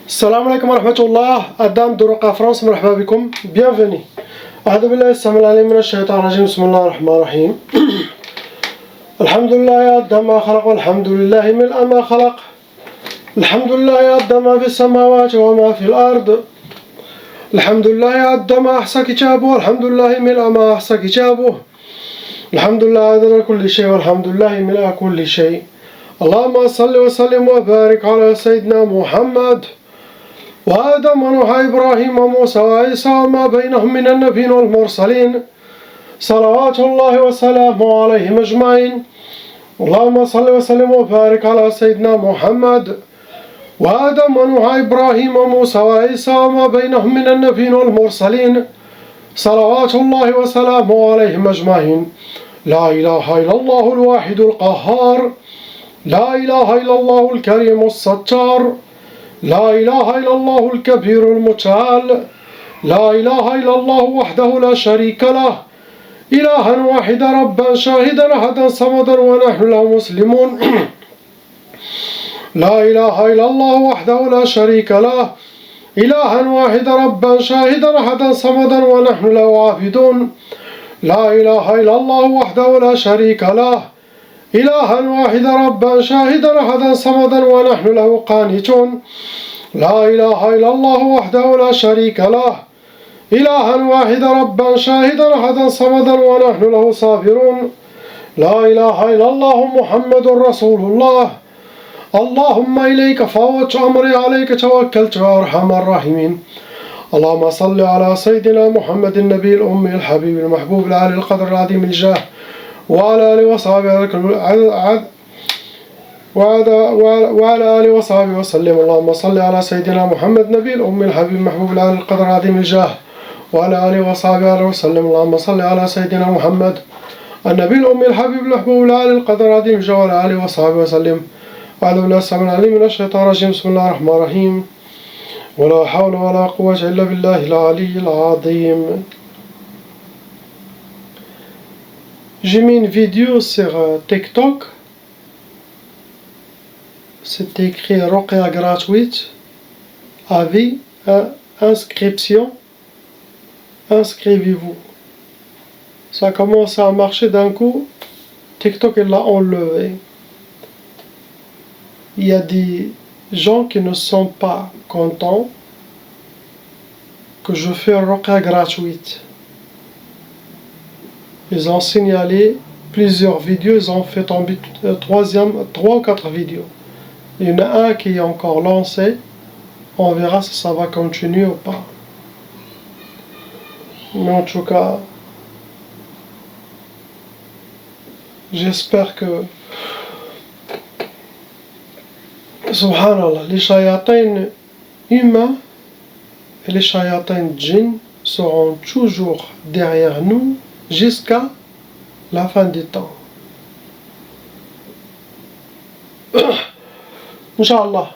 السلام عليكم ورحمة الله. أدام دروقة فرنسا، مرحبا بكم. bienvenue. أعوذ بالله السميع العليم من الشيطان الرجيم. بسم الله الرحمن الرحيم. الحمد لله يا أدى ما خلق، والحمد لله ملء ما خلق. الحمد لله يا أدى ما في السماوات وما في الأرض. الحمد لله يا أدى ما أحصى كتابه، والحمد لله ملء ما أحصى كتابه. الحمد لله عدد كل شيء، والحمد لله ملء كل شيء. اللهم صل وسلم وبارك على سيدنا محمد وآدم ونوح إبراهيم وموسى وعيسى وما بينهم من النبيين والمرسلين، صلوات الله وسلامه عليهم أجمعين. اللهم صل وسلم وبارك على سيدنا محمد وآدم ونوح إبراهيم وموسى وعيسى وما بينهم من النبيين والمرسلين، صلوات الله وسلامه عليهم أجمعين. لا إله إلا الله الواحد القهار، لا إله إلا الله الكريم الستار، لا إله إلا الله الكبير المتعال، لا إله إلا الله وحده لا شريك له، إلها واحدا ربا شاهدا أحدا صمدا ونحن له مسلمون. لا إله إلا الله وحده لا شريك له، إلها واحدا ربا شاهدا أحدا صمدا ونحن له عابدون. لا إله إلا الله وحده لا شريك له، إلها واحدا ربا شاهدا أحدا صمدا ونحن له قانتون. لا إله إلا الله وحده لا شريك له، إلها واحدا ربا شاهدا أحدا صمدا ونحن له صابرون. لا إله إلا الله محمد رسول الله. اللهم إليك فوت أمري، عليك توكلت يا أرحم الراحمين. اللهم صل على سيدنا محمد النبي الأمي الحبيب المحبوب العالي القدر العظيم الجاه، وعلى آله وصحبه وعلى آله وصحبه وسلم. اللهم صل على سيدنا محمد النبي الأمي الحبيب المحبوب العالي القدر العظيم الجاه، وعلى آله وصحبه وسلم. اللهم صل على سيدنا محمد النبي الأمي الحبيب المحبوب العالي القدر العظيم الجاه، وعلى آله وصحبه وسلم. أعوذ بالله السميع العليم من الشيطان الرجيم. بسم الله الرحمن الرحيم. ولا حول ولا قوة إلا بالله العلي العظيم. J'ai mis une vidéo sur TikTok. C'était écrit Ruqya gratuite, avis, inscription, inscrivez-vous. Ça a commencé à marcher d'un coup, TikTok il l'a enlevé. Il y a des gens qui ne sont pas contents que je fais Ruqya gratuite. Ils ont signalé plusieurs vidéos, ils ont fait tomber 3 ou 4 vidéos. Il y en a un qui est encore lancé, on verra si ça va continuer ou pas. Mais en tout cas, j'espère que, subhanallah, les shayatins humains et les shayatins djinn seront toujours derrière nous jusqu'à la fin des temps. Inch'Allah.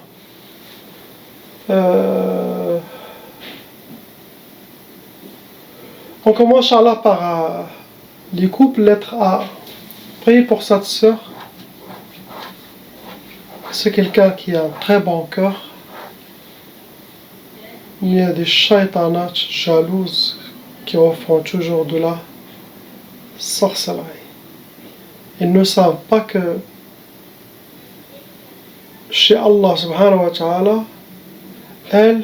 On commence Inch'Allah par les couples, lettre A. Priez pour cette sœur. C'est quelqu'un qui a un très bon cœur. Il y a des shaytanats jalouses qui font toujours de la sorcellerie. Ils ne savent pas que chez Allah subhanahu wa ta'ala, elle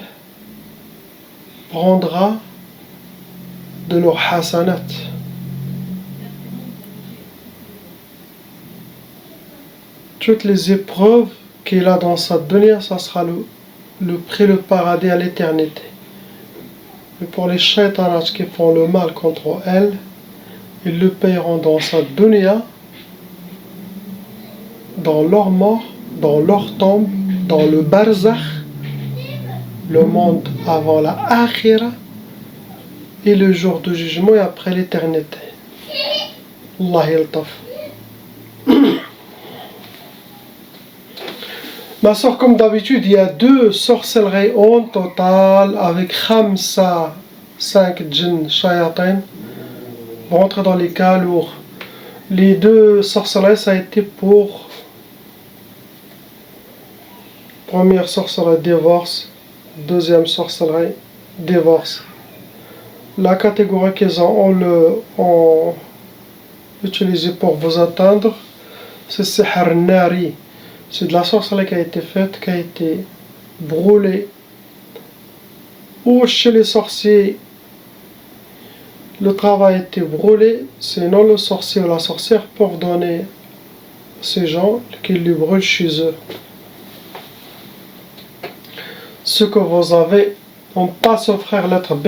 prendra de leurs hasanat. Toutes les épreuves qu'il a dans sa dunya, ça sera le prix, le paradis à l'éternité. Mais pour les shaytanats qui font le mal contre elle, ils le paieront dans sa dunya, dans leur mort, dans leur tombe, dans le barzakh, le monde avant la akhira, et le jour de jugement et après l'éternité. Allah yaltaf. Ma soeur, comme d'habitude, il y a 2 sorcelleries en total avec Khamsa, 5 djinns shayatin. On rentre dans les cas lourds. Les 2 sorcelleries, ça a été pour première sorcellerie divorce, Deuxième sorcellerie, divorce. La catégorie qu'ils ont utilisée pour vous atteindre, c'est sihr nari. C'est de la sorcellerie qui a été faite, qui a été brûlée. Ou chez les sorciers, le travail a été brûlé, sinon le sorcier ou la sorcière peuvent donner à ces gens qu'ils le brûlent chez eux. Ce que vous avez, on passe au frère lettre B.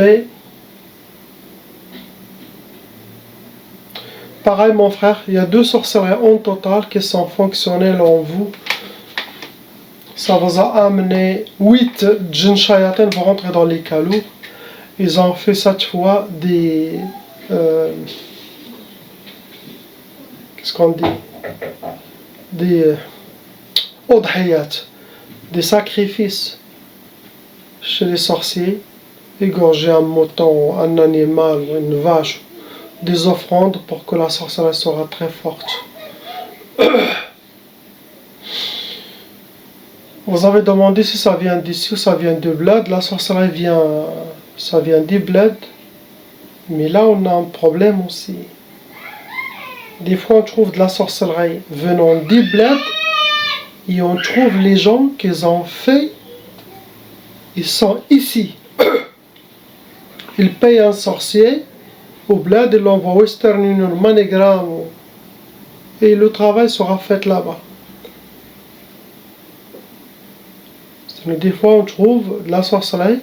Pareil mon frère, il y a 2 sorcelleries en total qui sont fonctionnelles en vous. Ça vous a amené 8 djinns shayatin pour rentrer dans les calous. Ils ont fait cette fois des... qu'est-ce qu'on dit? Des udhiyat, des sacrifices chez les sorciers. Égorger un mouton, un animal ou une vache, des offrandes pour que la sorcellerie sera très forte. Vous avez demandé si ça vient d'ici ou ça vient du bled. La sorcellerie ça vient du bled. Mais là on a un problème aussi. Des fois on trouve de la sorcellerie venant du bled et on trouve les gens qu'ils ont fait, ils sont ici. Ils payent un sorcier au bled, ils l'envoient au Western Union, MoneyGram, et le travail sera fait là-bas. Des fois on trouve de la sorcellerie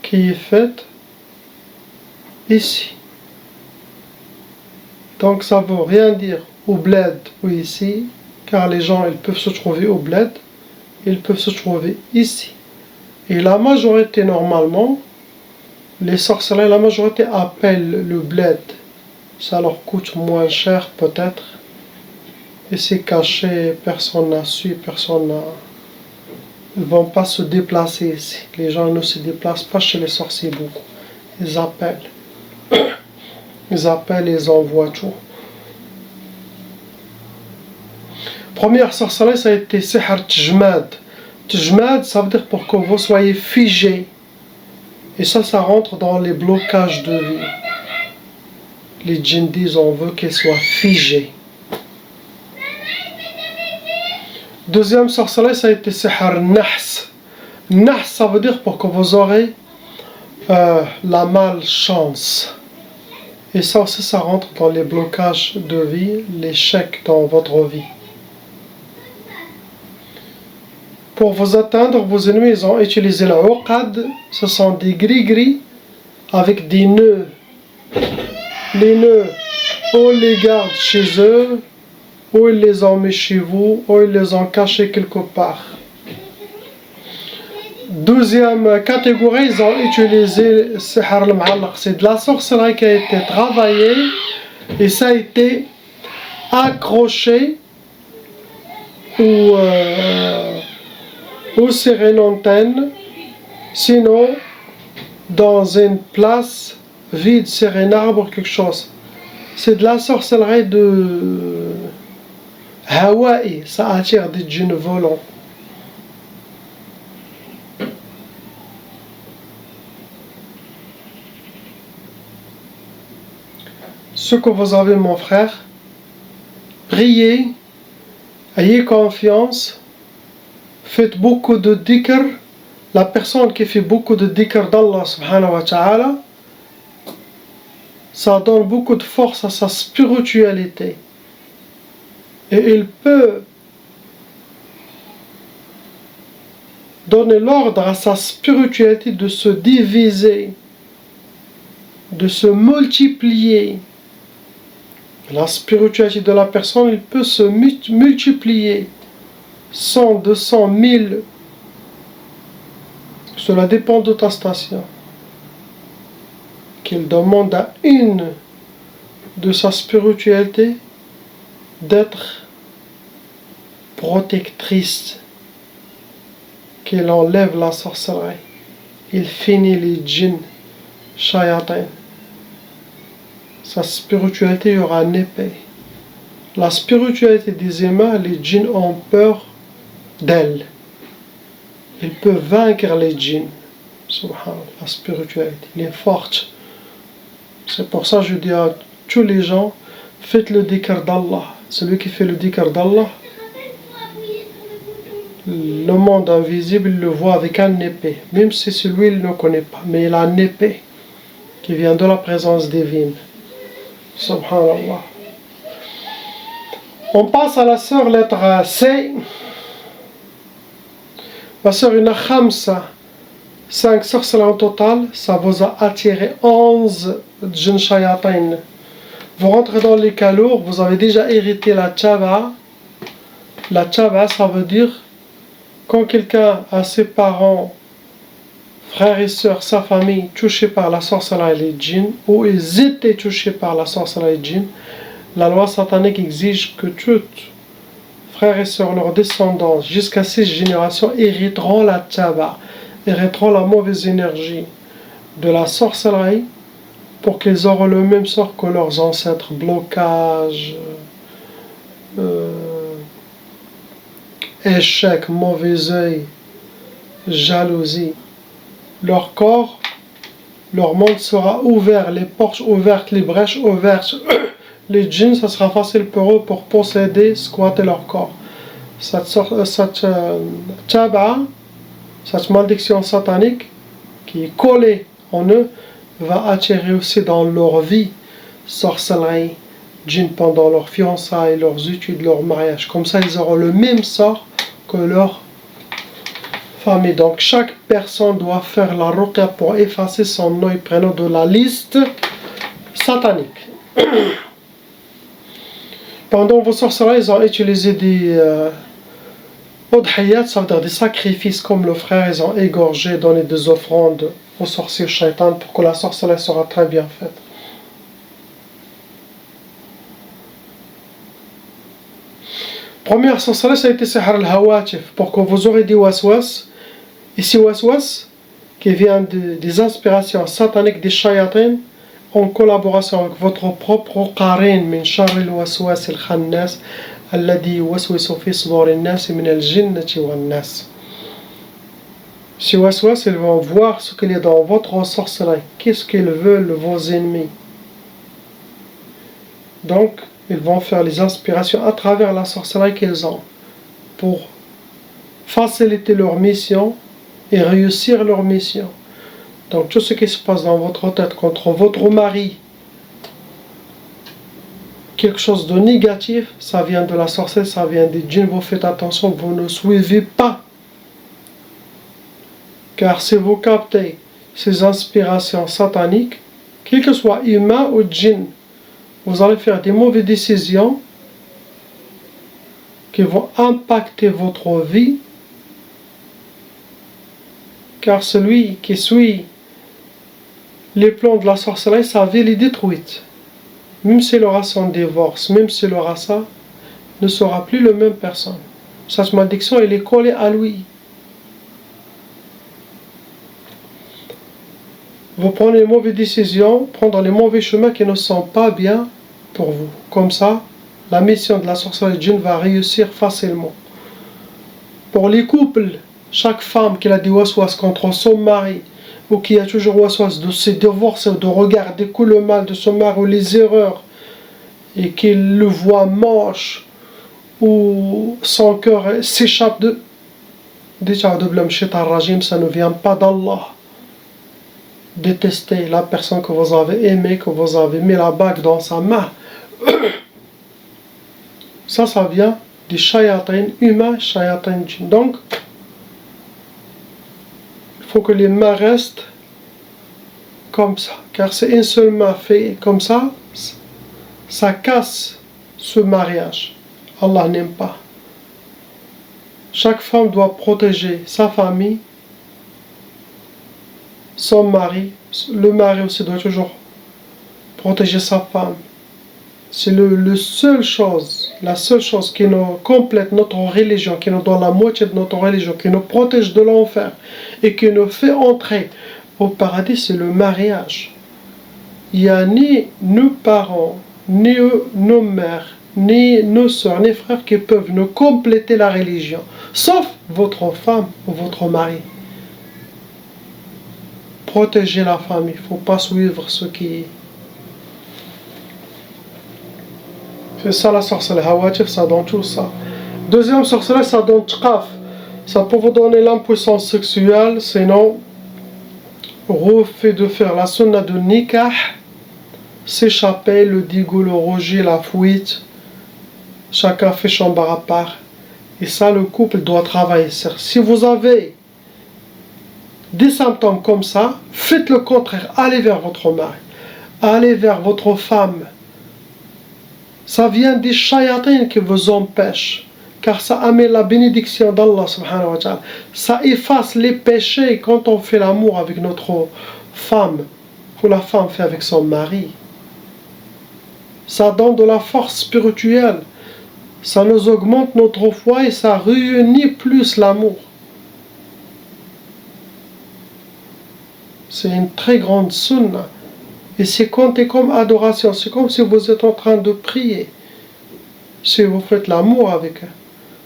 qui est faite ici. Donc ça ne veut rien dire au bled ou ici, car les gens ils peuvent se trouver au bled, ils peuvent se trouver ici. Et la majorité normalement, les sorcelleries, la majorité appellent le bled. Ça leur coûte moins cher peut-être. Et c'est caché, personne n'a su, personne n'a... Ils ne vont pas se déplacer ici. Les gens ne se déplacent pas chez les sorciers beaucoup. Ils appellent. Ils appellent et ils envoient tout. Première sorcellerie, ça a été sihr tjmad. Tjmad, ça veut dire pour que vous soyez figé. Et ça rentre dans les blocages de vie. Les djinns disent on veut qu'ils soient figés. Deuxième sorcellerie, ça a été sihr nahs. Nahs, ça veut dire pour que vous aurez la malchance. Et ça aussi, ça rentre dans les blocages de vie, l'échec dans votre vie. Pour vous atteindre, vos ennemis, ils ont utilisé la uqad. Ce sont des gris-gris avec des nœuds. Les nœuds, on les garde chez eux, ou ils les ont mis chez vous, ou ils les ont cachés quelque part. Deuxième catégorie, ils ont utilisé sihr al-mu'allaq. C'est de la sorcellerie qui a été travaillée et ça a été accroché ou sur une antenne, sinon dans une place vide, sur un arbre, quelque chose. C'est de la sorcellerie de Hawaï, ça attire des djinns volants. Ce que vous avez, mon frère, priez, ayez confiance, faites beaucoup de dhikr. La personne qui fait beaucoup de dhikr d'Allah subhanahu wa ta'ala, ça donne beaucoup de force à sa spiritualité. Et il peut donner l'ordre à sa spiritualité de se diviser, de se multiplier. La spiritualité de la personne, il peut se multiplier 100, 200, 1000. Cela dépend de ta station. Qu'il demande à une de sa spiritualité d'être protectrice, qu'il enlève la sorcellerie, il finit les djinns, shayatin. Sa spiritualité aura un épée. La spiritualité des humains, les djinns ont peur d'elle. il peut vaincre les djinns. Subhanallah, la spiritualité, il est forte. C'est pour ça que je dis à tous les gens, faites le dhikr d'Allah. Celui qui fait le dhikr d'Allah, le monde invisible le voit avec un épée, même si celui il ne connaît pas, mais il a une épée qui vient de la présence divine. Subhanallah. On passe à la sœur lettre C. La sœur, il y en a khamsa, 5 sorcelleries en total, ça vous a attiré 11 djinn shayatin. Vous rentrez dans les cas lourds, vous avez déjà hérité la tchaba. La tchaba, ça veut dire quand quelqu'un a ses parents, frères et sœurs, sa famille touchés par la sorcellerie et les djinns, ou ils étaient touchés par la sorcellerie et les djinns, la loi satanique exige que tous frères et sœurs, leurs descendants, jusqu'à 6 générations, hériteront la tchaba, hériteront la mauvaise énergie de la sorcellerie, pour qu'ils auront le même sort que leurs ancêtres, blocage, échec, mauvais œil, jalousie. Leur corps, leur monde sera ouvert, les portes ouvertes, les brèches ouvertes. Les djinns, ça sera facile pour eux pour posséder, squatter leur corps. Cette tchaba, cette malédiction satanique qui est collée en eux, va attirer aussi dans leur vie sorcellerie, djinn pendant leur fiançailles, leurs études, leur mariage. Comme ça, ils auront le même sort que leur famille. Donc, chaque personne doit faire la ruqya pour effacer son nom et prénom de la liste satanique. Pendant vos sorcelleries, ils ont utilisé des udhiyat, ça veut dire des sacrifices comme le frère, ils ont égorgé, donné des offrandes aux sorciers shaitan pour que la sorcellerie sera très bien faite. Première sorcellerie, ça a été Sihr al-Hawatif, pour que vous aurez des waswas. Ici, waswas, qui vient des inspirations sataniques des shayatin, en collaboration avec votre propre qarin, min sharri al-waswas al-khannas, alladhi waswisu fi sudur an-nas min al-jinnati wan-nas. Ces waswas, ils vont voir ce qu'il y a dans votre sorcellerie. Qu'est-ce qu'ils veulent vos ennemis. Donc, ils vont faire les inspirations à travers la sorcellerie qu'ils ont pour faciliter leur mission et réussir leur mission. Donc, tout ce qui se passe dans votre tête contre votre mari, quelque chose de négatif, ça vient de la sorcellerie, ça vient des djinns. Vous faites attention, vous ne suivez pas. Car si vous captez ces inspirations sataniques, quel que soit humain ou djinn, vous allez faire des mauvaises décisions qui vont impacter votre vie. Car celui qui suit les plans de la sorcellerie, sa vie est détruite. Même s'il aura son divorce, même s'il aura ça, ne sera plus la même personne. Cette malédiction, elle est collée à lui. Vous prenez les mauvaises décisions, prendre les mauvais chemins qui ne sont pas bien pour vous. Comme ça, la mission de la sorcellerie djinn va réussir facilement. Pour les couples, chaque femme qui a des waswas contre son mari, ou qui a toujours waswas de se divorcer, de regarder que le mal de son mari ou les erreurs, et qu'il le voit moche, ou son cœur s'échappe de... Déjà, ça ne vient pas d'Allah. Détester la personne que vous avez aimée, que vous avez mis la bague dans sa main. Ça vient des shayatin humains, shayatin djinn. Donc, il faut que les mains restent comme ça. Car c'est une seule main fait comme ça, ça casse ce mariage. Allah n'aime pas. Chaque femme doit protéger sa famille, son mari. Le mari aussi doit toujours protéger sa femme. C'est la seule chose qui nous complète notre religion, qui nous donne la moitié de notre religion, qui nous protège de l'enfer et qui nous fait entrer au paradis, c'est le mariage. Il n'y a ni nos parents, ni nos mères, ni nos sœurs, ni frères qui peuvent nous compléter la religion, sauf votre femme ou votre mari. Protégez la femme, il ne faut pas suivre ce qui... C'est ça la sorcellerie, hawatif, ça donne tout ça. Deuxième sorcellerie, ça donne tqaf. Ça peut vous donner l'impuissance sexuelle, sinon, refait de faire la sunna de nikah, s'échapper, le digo, le rejet, la fuite, chacun fait chambre à part. Et ça, le couple doit travailler. Si vous avez des symptômes comme ça, faites le contraire, allez vers votre mari, allez vers votre femme. Ça vient des shayatines qui vous empêchent, car ça amène la bénédiction d'Allah subhanahu wa ta'ala. Ça efface les péchés quand on fait l'amour avec notre femme, ou la femme fait avec son mari. Ça donne de la force spirituelle, ça nous augmente notre foi et ça réunit plus l'amour. C'est une très grande sunna. Et c'est compté comme adoration. C'est comme si vous êtes en train de prier. Si vous faites l'amour avec eux,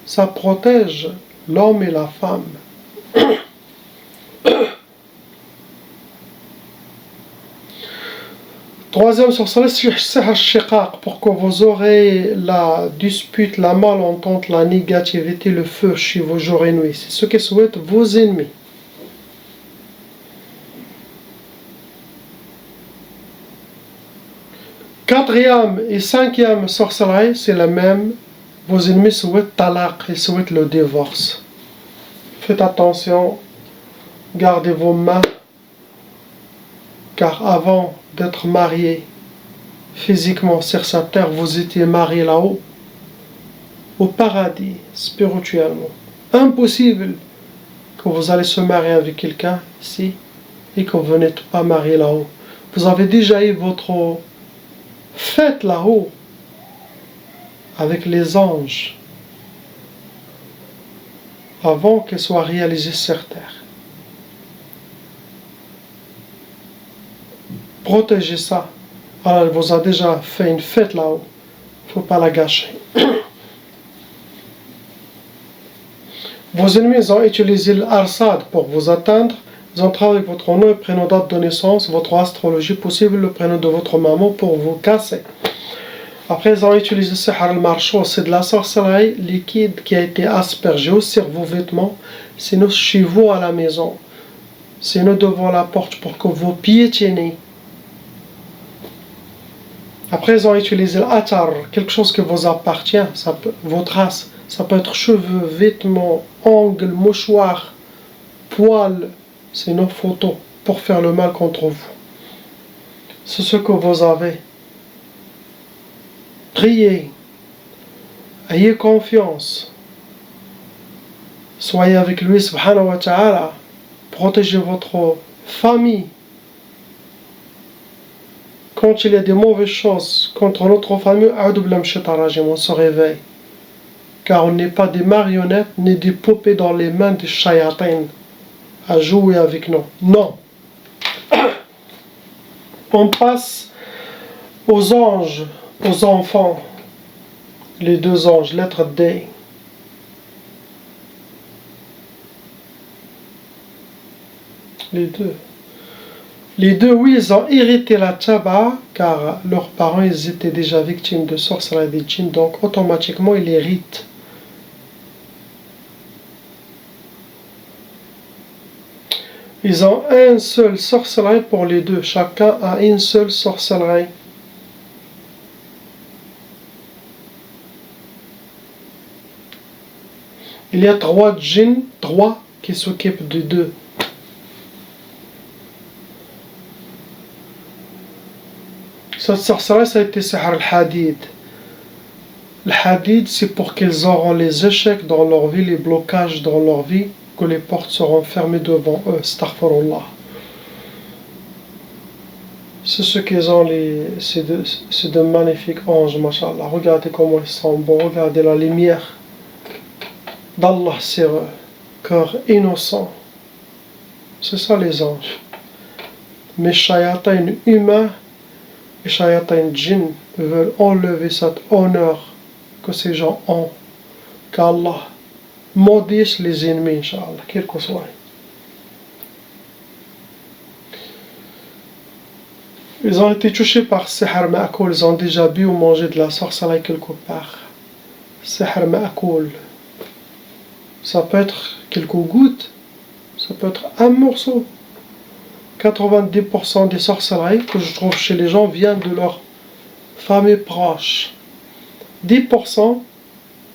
ça protège l'homme et la femme. Troisième sorcellerie, c'est Shiqaq, pour que vous aurez la dispute, la malentente, la négativité, le feu chez vos jours et nuits. C'est ce que souhaitent vos ennemis. Quatrième et cinquième sorcellerie, c'est la même. Vos ennemis souhaitent talaq, ils souhaitent le divorce. Faites attention, gardez vos mains, car avant d'être marié physiquement sur cette terre, vous étiez marié là-haut, au paradis, spirituellement. Impossible que vous allez se marier avec quelqu'un ici et que vous n'êtes pas marié là-haut. Vous avez déjà eu votre fête là-haut avec les anges avant qu'elle soit réalisée sur terre. Protégez ça. Alors, elle vous a déjà fait une fête là-haut. Il ne faut pas la gâcher. Vos ennemis ont utilisé l'arsad pour vous atteindre. Ils ont travaillé avec votre nom et prénom, date de naissance, votre astrologie, possible le prénom de votre maman pour vous casser. Après, ils ont utilisé Sihr al-Marchou, c'est de la sorcellerie liquide qui a été aspergée sur vos vêtements, sinon chez vous à la maison, sinon devant la porte pour que vous piétinez. Après, ils ont utilisé l'atar, quelque chose qui vous appartient, vos traces. Ça peut être cheveux, vêtements, ongles, mouchoirs, poils, c'est nos photos pour faire le mal contre vous. C'est ce que vous avez. Priez, ayez confiance, soyez avec lui subhanahu wa ta'ala, protégez votre famille. Quand il y a des mauvaises choses contre notre famille, on se réveille. Car on n'est pas des marionnettes ni des poupées dans les mains des shayatins à jouer avec nous. Non. On passe aux anges, aux enfants. Les deux anges, lettre D. Les deux, oui, ils ont hérité la tchaba, car leurs parents, ils étaient déjà victimes de sorcellerie des djinns, donc automatiquement, ils héritent. Ils ont un seul sorcellerie pour les deux. Chacun a une seule sorcellerie. Il y a 3 djinns, 3 qui s'occupent de 2. Cette sorcellerie, ça a été Sihr al-Hadid. Le Hadid, c'est pour qu'ils auront les échecs dans leur vie, les blocages dans leur vie, que les portes seront fermées devant eux. Astaghfirullah. C'est ce qu'ils ont, ces deux magnifiques anges, mashallah. Regardez comment ils sont beaux, regardez la lumière d'Allah sur eux, cœur innocent. C'est ça les anges. Mais shayatins humains et shayatins djinn veulent enlever cet honneur que ces gens ont. Qu'Allah maudisse les ennemis, Inch'Allah, quel que soit. Ils ont été touchés par Sihr Ma'koul, ils ont déjà bu ou mangé de la sorcellerie quelque part. Sihr Ma'koul. Ça peut être quelques gouttes, ça peut être un morceau. 90% des sorcelleries que je trouve chez les gens viennent de leur famille proche. 10%,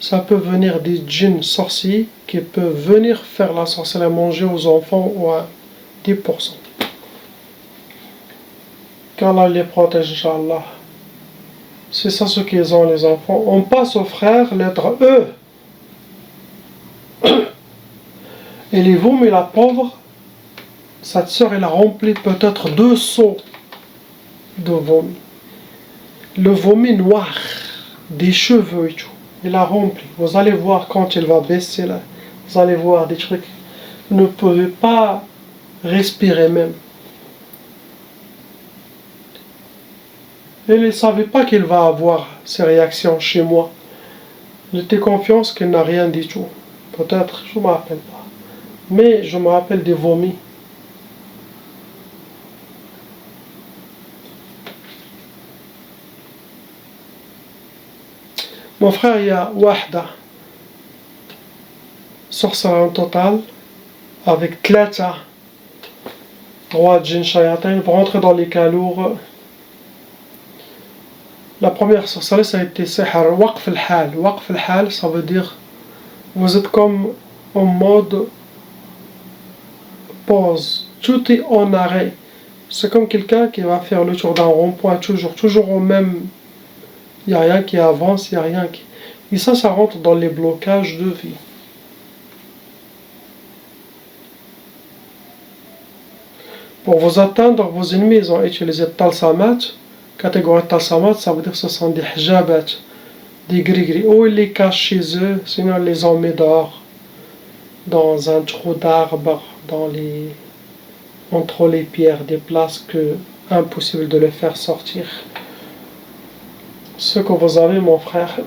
ça peut venir des djinns sorciers qui peuvent venir faire la sorcellerie, manger aux enfants ou à 10%. Qu'Allah les protège, Inch'Allah. C'est ça ce qu'ils ont, les enfants. On passe aux frères, lettre E. Et les vomis, la pauvre, cette sœur, elle a rempli peut-être 2 seaux de vomi. Le vomi noir, des cheveux et tout. Il a rempli. Vous allez voir quand il va baisser là. Vous allez voir des trucs. Vous ne pouvez pas respirer même. Il ne savait pas qu'il va avoir ces réactions chez moi. Il était confiance qu'il n'a rien du tout. Peut-être, je ne me rappelle pas. Mais je me rappelle des vomis. Mon frère, il y a Wahda, sorcellerie en total, avec Tlata, roi de Jinn Shayatin, pour rentrer dans les cas lourds. La première sorcellerie, ça a été Sihr Waqf al-Hal. Waqf al-Hal, ça veut dire, vous êtes comme en mode pause, tout est en arrêt. C'est comme quelqu'un qui va faire le tour d'un rond-point, toujours au même. Il n'y a rien qui avance, il n'y a rien qui... Et ça rentre dans les blocages de vie. Pour vous atteindre, vos ennemis, ils ont utilisé Talsamat. Catégorie Talsamat, ça veut dire que ce sont des hijabat, des gris-gris. Ou ils les cachent chez eux, sinon ils les ont mis dehors, dans un trou d'arbre, entre les pierres, des places que impossible de les faire sortir. Ce que vous avez, mon frère.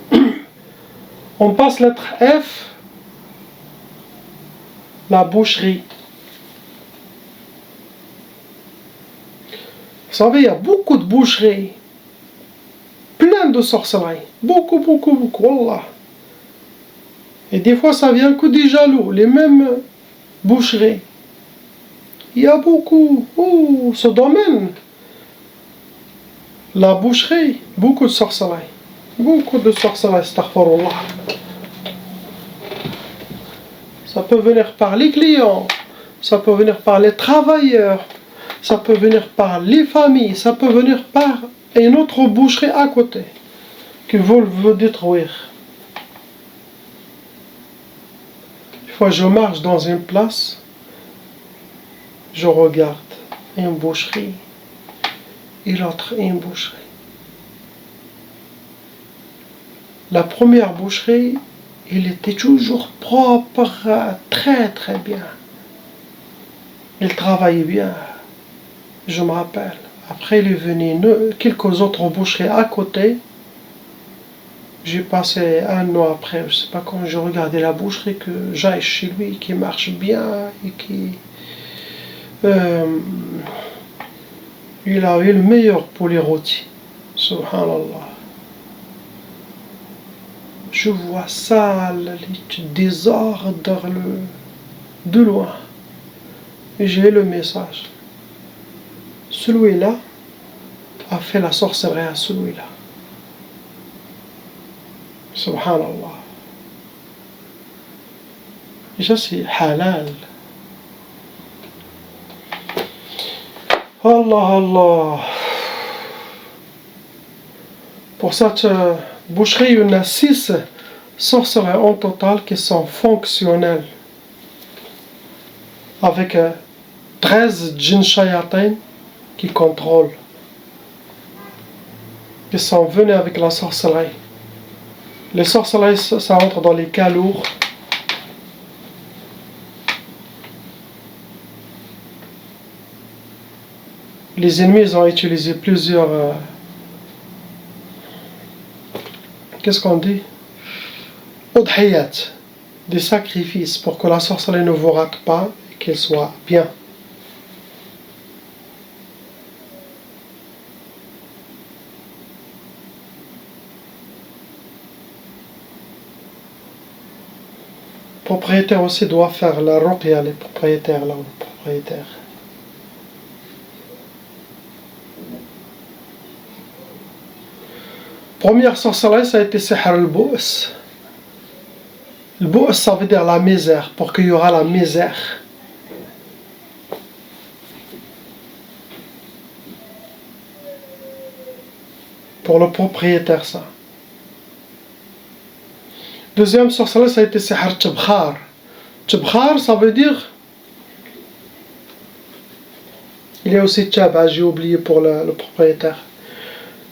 On passe lettre F, la boucherie. Vous savez, il y a beaucoup de boucheries, plein de sorcelleries, beaucoup, Wallah. Et des fois, ça vient que des jaloux, les mêmes boucheries. Il y a beaucoup, ce domaine, la boucherie, beaucoup de sorcelleries. Beaucoup de sorcelleries, astaghfirullah. Ça peut venir par les clients, ça peut venir par les travailleurs, ça peut venir par les familles, ça peut venir par une autre boucherie à côté qui veut détruire. Une fois je marche dans une place, je regarde une boucherie et l'autre une boucherie. La première boucherie, il était toujours propre, très très bien. Il travaillait bien, je me rappelle. Après, il est venu quelques autres boucheries à côté. J'ai passé un an après, je sais pas quand j'ai regardé la boucherie, que j'aille chez lui, qui marche bien et qui... il a eu le meilleur poulet rôti. Subhanallah. Je vois ça, le désordre de loin. Et j'ai le message. Celui-là a fait la sorcellerie à celui-là. Subhanallah. Et ça c'est halal. Allah. Pour cette boucherie, il y en a 6 sorcelleries en total qui sont fonctionnelles. Avec 13 djinns shayatin qui contrôlent. Qui sont venus avec la sorcellerie. Les sorcelleries, ça rentre dans les cas lourds. Les ennemis ont utilisé plusieurs... qu'est-ce qu'on dit? udhiyat, des sacrifices pour que la sorcellerie ne vous rate pas et qu'elle soit bien. Le propriétaire aussi doit faire la ruqya, les propriétaires là, les propriétaires. Première sorcellerie, ça a été sihr al-Bu's. Le Bu's, ça veut dire la misère, pour qu'il y aura la misère. Pour le propriétaire, ça. Deuxième sorcellerie, ça a été sihr Tibkhar. Tibkhar, ça veut dire... Il y a aussi Tchaba, j'ai oublié pour le propriétaire.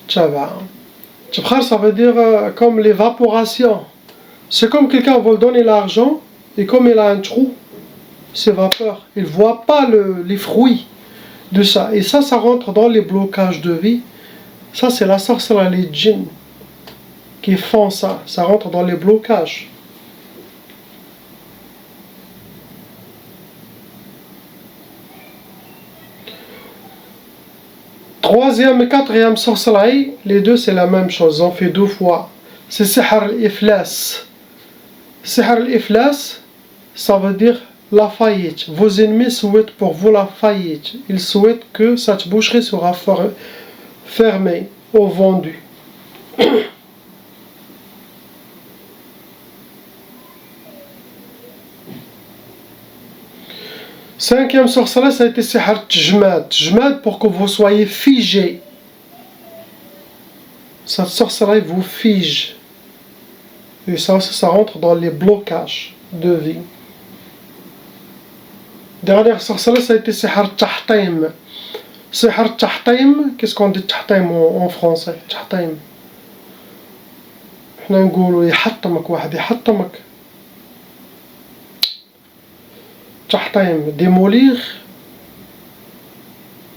Tchaba. Tibkhar, ça veut dire comme l'évaporation. C'est comme quelqu'un veut donner l'argent, et comme il a un trou, s'évapore. Il ne voit pas les fruits de ça. Et ça rentre dans les blocages de vie. Ça, c'est la sorcellerie, les djinns qui font ça. Ça rentre dans les blocages. Troisième et quatrième sorcellerie, les deux c'est la même chose, on fait 2 fois. C'est sihr al-iflas. Sihr al-iflas, ça veut dire la faillite. Vos ennemis souhaitent pour vous la faillite. Ils souhaitent que cette boucherie sera fermée ou vendue. Cinquième sorcellerie, ça a été sihr Tjmad. Tjmad pour que vous soyez figé. Cette sorcellerie vous fige. Et ça rentre dans les blocages de vie. Dernière sorcellerie, ça a été sihr Tahtaim. Sihr Tahtaim, qu'est-ce qu'on dit Tahtaim en français? Tahtaim. احنا نقولوا يحطمك واحد يحطمك. Démolir,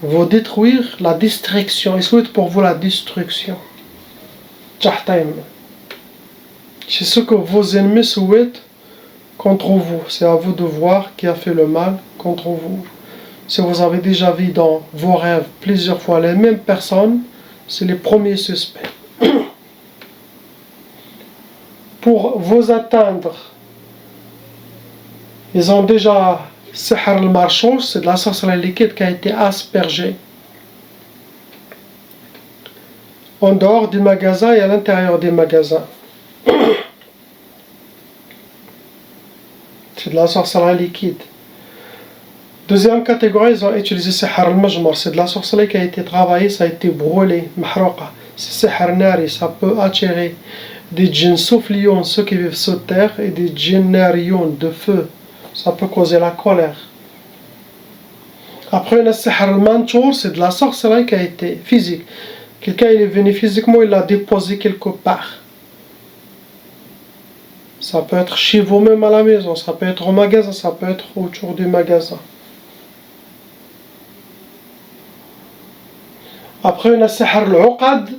vous détruire, la destruction. Il souhaite pour vous la destruction. C'est ce que vos ennemis souhaitent contre vous. C'est à vous de voir qui a fait le mal contre vous. Si vous avez déjà vu dans vos rêves plusieurs fois les mêmes personnes, c'est les premiers suspects. Pour vous atteindre, ils ont déjà sihr al-marchouch, c'est de la sorcellerie liquide qui a été aspergée en dehors du magasin et à l'intérieur des magasins. C'est de la sorcellerie liquide. Deuxième catégorie, ils ont utilisé sihr al-majmar, c'est de la sorcellerie qui a été travaillée, ça a été brûlé, mahrouqa. C'est sihr nari, ça peut attirer des djinns soufflions, ceux qui vivent sous terre, et des djinns narions, de feu. Ça peut causer la colère. Après le sihr al-manchour, c'est de la sorcellerie qui a été physique. Quelqu'un il est venu physiquement, il l'a déposé quelque part. Ça peut être chez vous-même à la maison, ça peut être au magasin, ça peut être autour du magasin. Après le sihr al-uqad,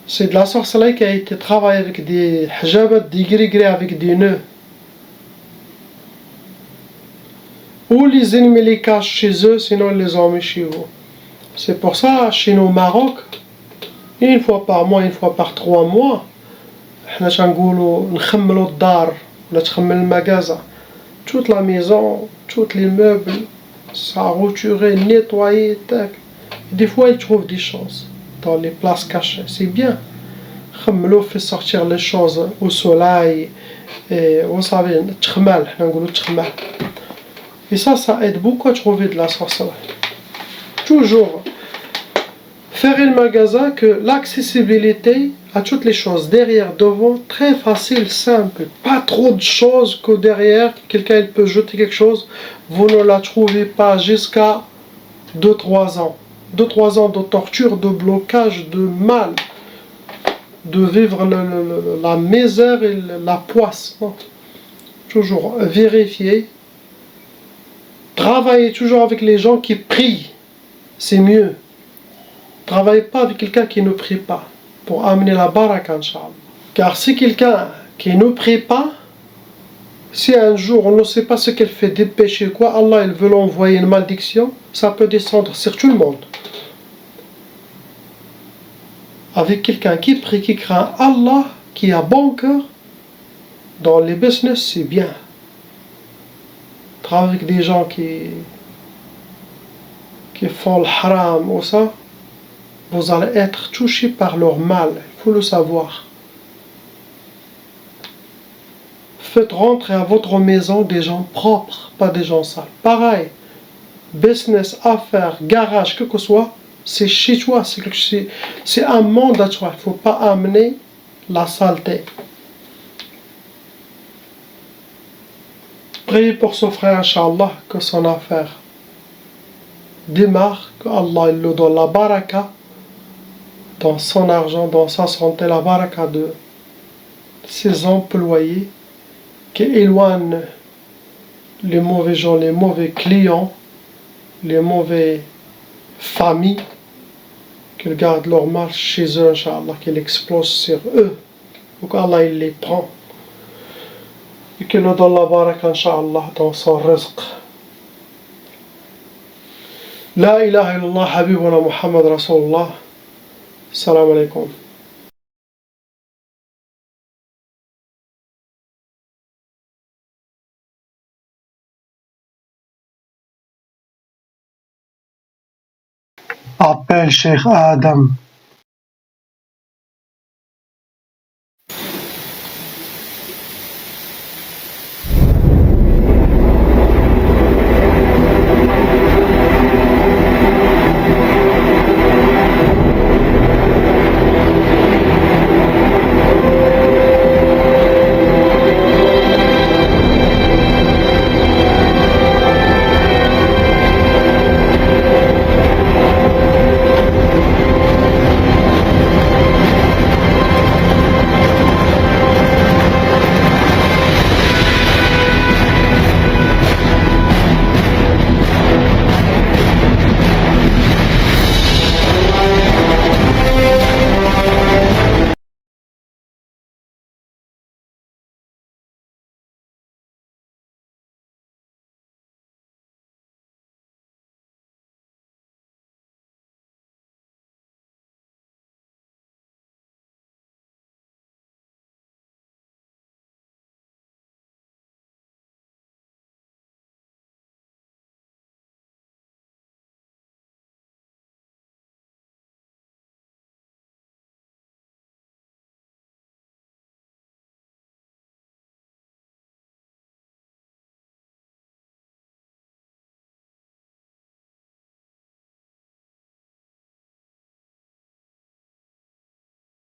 c'est de la sorcellerie qui a été travaillée avec des hijabat, des gris-gris avec des nœuds. Ou les ennemis les cachent chez eux, sinon ils les ont mis chez vous. C'est pour ça, chez nous au Maroc, une fois par mois, une fois par 3 mois, حنا تنقولوا نخملوا الدار ولا تخمل المغازا. Toute la maison, tous les meubles, ça retiré, nettoyé, tac. Des fois ils trouvent des choses dans les places cachées, c'est bien. خملوا fait sortir les choses au soleil, et vous savez, تخمل, حنا نقولوا تخمل. Et ça aide beaucoup à trouver de la sorcellerie. Toujours faire le magasin que l'accessibilité à toutes les choses, derrière, devant, très facile, simple. Pas trop de choses que derrière, quelqu'un il peut jeter quelque chose, vous ne la trouvez pas jusqu'à 2-3 ans. 2-3 ans de torture, de blocage, de mal, de vivre la misère et la poisse. Toujours vérifier. Travaillez toujours avec les gens qui prient, c'est mieux. Travaillez pas avec quelqu'un qui ne prie pas, pour amener la baraka, Inch'Allah. Car si quelqu'un qui ne prie pas, si un jour on ne sait pas ce qu'elle fait, des péchés quoi, Allah il veut l'envoyer une malédiction, ça peut descendre sur tout le monde. Avec quelqu'un qui prie, qui craint Allah, qui a bon cœur, dans les business c'est bien. Travailler avec des gens qui font le haram ou ça, vous allez être touché par leur mal, il faut le savoir. Faites rentrer à votre maison des gens propres, pas des gens sales. Pareil, business, affaires, garage, que soit, c'est chez toi, c'est un monde à toi. Il ne faut pas amener la saleté. Priez pour ce frère, Inch'Allah, que son affaire démarre, que Allah il lui donne la baraka dans son argent, dans sa santé, la baraka de ses employés, qui éloigne les mauvais gens, les mauvais clients, les mauvais familles, qu'ils gardent leur marche chez eux, Inch'Allah, qu'ils explosent sur eux, ou qu'Allah il les prend, et qu'il nous donne la baraka, Inch'Allah, dans son rizq. La ilaha illallah, habibuna Muhammad Rasulullah. Salam alaikum. Appelle Cheikh Adam.